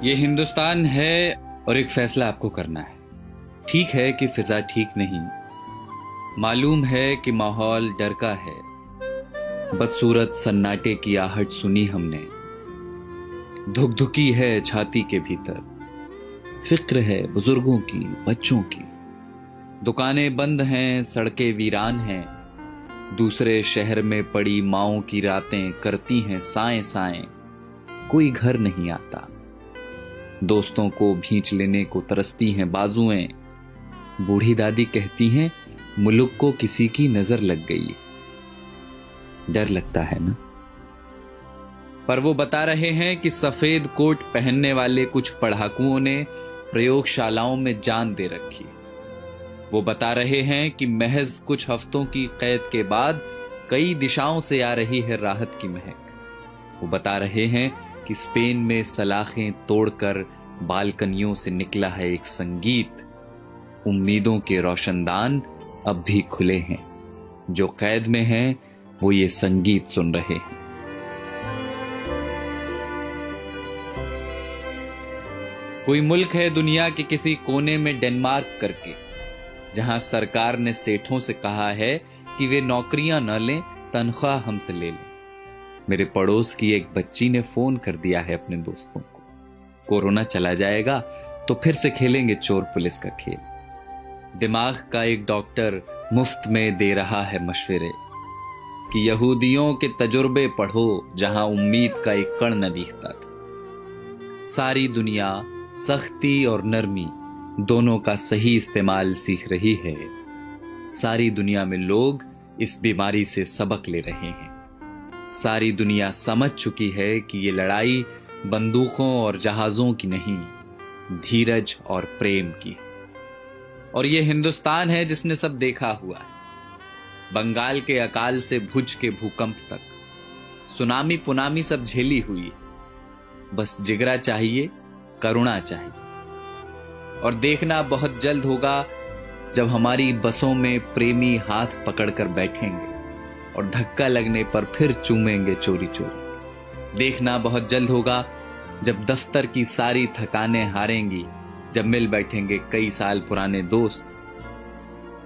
ये हिंदुस्तान है और एक फैसला आपको करना है। ठीक है कि फिजा ठीक नहीं, मालूम है कि माहौल डर का है। बदसूरत सन्नाटे की आहट सुनी हमने, धुकधुकी है छाती के भीतर। फिक्र है बुजुर्गों की, बच्चों की। दुकानें बंद हैं, सड़कें वीरान हैं। दूसरे शहर में पड़ी माओं की रातें करती हैं साएं साएं। कोई घर नहीं आता, दोस्तों को भींच लेने को तरसती हैं बाजुएं। बूढ़ी दादी कहती हैं मुल्क को किसी की नजर लग गई। डर लगता है ना? पर वो बता रहे हैं कि सफेद कोट पहनने वाले कुछ पढ़ाकुओं ने प्रयोगशालाओं में जान दे रखी। वो बता रहे हैं कि महज कुछ हफ्तों की कैद के बाद कई दिशाओं से आ रही है राहत की महक। वो बता रहे हैं कि स्पेन में सलाखें तोड़कर बालकनियों से निकला है एक संगीत। उम्मीदों के रोशनदान अब भी खुले हैं, जो कैद में हैं वो ये संगीत सुन रहे हैं। कोई मुल्क है दुनिया के किसी कोने में डेनमार्क करके, जहां सरकार ने सेठों से कहा है कि वे नौकरियां न लें, तनख्वाह हमसे ले लें। मेरे पड़ोस की एक बच्ची ने फोन कर दिया है अपने दोस्तों को, कोरोना चला जाएगा तो फिर से खेलेंगे चोर पुलिस का खेल। दिमाग का एक डॉक्टर मुफ्त में दे रहा है मशवरे कि यहूदियों के तजुर्बे पढ़ो जहां उम्मीद का एक कण न दिखता था। सारी दुनिया सख्ती और नरमी दोनों का सही इस्तेमाल सीख रही है। सारी दुनिया में लोग इस बीमारी से सबक ले रहे हैं। सारी दुनिया समझ चुकी है कि ये लड़ाई बंदूकों और जहाजों की नहीं, धीरज और प्रेम की है। और ये हिंदुस्तान है जिसने सब देखा हुआ है, बंगाल के अकाल से भुज के भूकंप तक, सुनामी पुनामी सब झेली हुई। बस जिगरा चाहिए, करुणा चाहिए। और देखना बहुत जल्द होगा जब हमारी बसों में प्रेमी हाथ पकड़कर बैठेंगे और धक्का लगने पर फिर चूमेंगे चोरी चोरी। देखना बहुत जल्द होगा जब दफ्तर की सारी थकानें हारेंगी, जब मिल बैठेंगे कई साल पुराने दोस्त।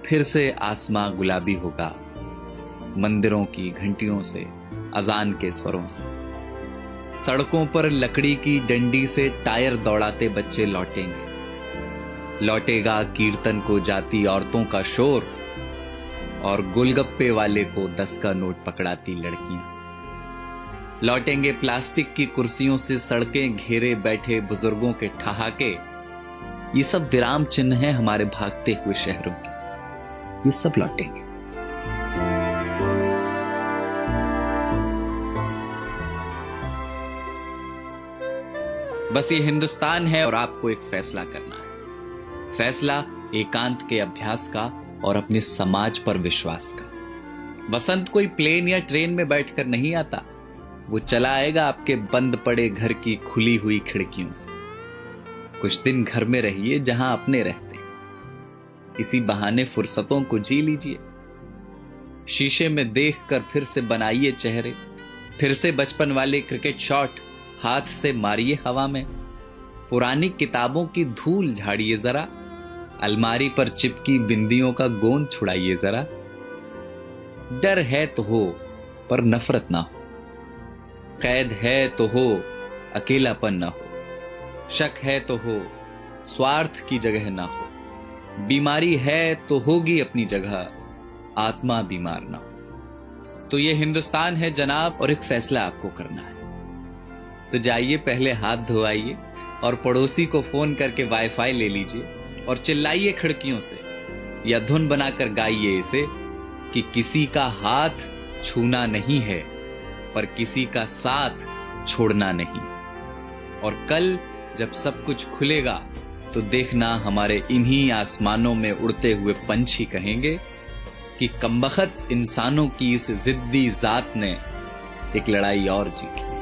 फिर से आसमां गुलाबी होगा, मंदिरों की घंटियों से, अजान के स्वरों से। सड़कों पर लकड़ी की डंडी से टायर दौड़ाते बच्चे लौटेंगे। लौटेगा कीर्तन को जाती औरतों का शोर और गोलगप्पे वाले को 10 का नोट पकड़ाती लड़कियां। लौटेंगे प्लास्टिक की कुर्सियों से सड़कें घेरे बैठे बुजुर्गों के ठहाके। ये सब विराम चिन्ह हैं हमारे भागते हुए शहरों के। ये सब लौटेंगे। बस ये हिंदुस्तान है और आपको एक फैसला करना है। फैसला एकांत के अभ्यास का और अपने समाज पर विश्वास का। बसंत कोई प्लेन या ट्रेन में बैठकर नहीं आता, वो चला आएगा आपके बंद पड़े घर की खुली हुई खिड़कियों से। कुछ दिन घर में रहिए जहां अपने रहते हैं। इसी बहाने फुर्सतों को जी लीजिए। शीशे में देखकर फिर से बनाइए चेहरे। फिर से बचपन वाले क्रिकेट शॉट हाथ से मारिए हवा में। पुरानी किताबों की धूल झाड़िए जरा। अलमारी पर चिपकी बिंदियों का गोंद छुड़ाइए जरा। डर है तो हो पर नफरत ना हो। कैद है तो हो, अकेलापन ना हो। शक है तो हो, स्वार्थ की जगह ना हो। बीमारी है तो होगी अपनी जगह, आत्मा बीमार ना हो। तो ये हिंदुस्तान है जनाब, और एक फैसला आपको करना है। तो जाइए पहले हाथ धोआइए और पड़ोसी को फोन करके वाईफाई ले लीजिए और चिल्लाइए खिड़कियों से या धुन बनाकर गाइए इसे कि किसी का हाथ छूना नहीं है पर किसी का साथ छोड़ना नहीं। और कल जब सब कुछ खुलेगा तो देखना हमारे इन्हीं आसमानों में उड़ते हुए पंछी कहेंगे कि कमबख्त इंसानों की इस जिद्दी जात ने एक लड़ाई और जीत ली।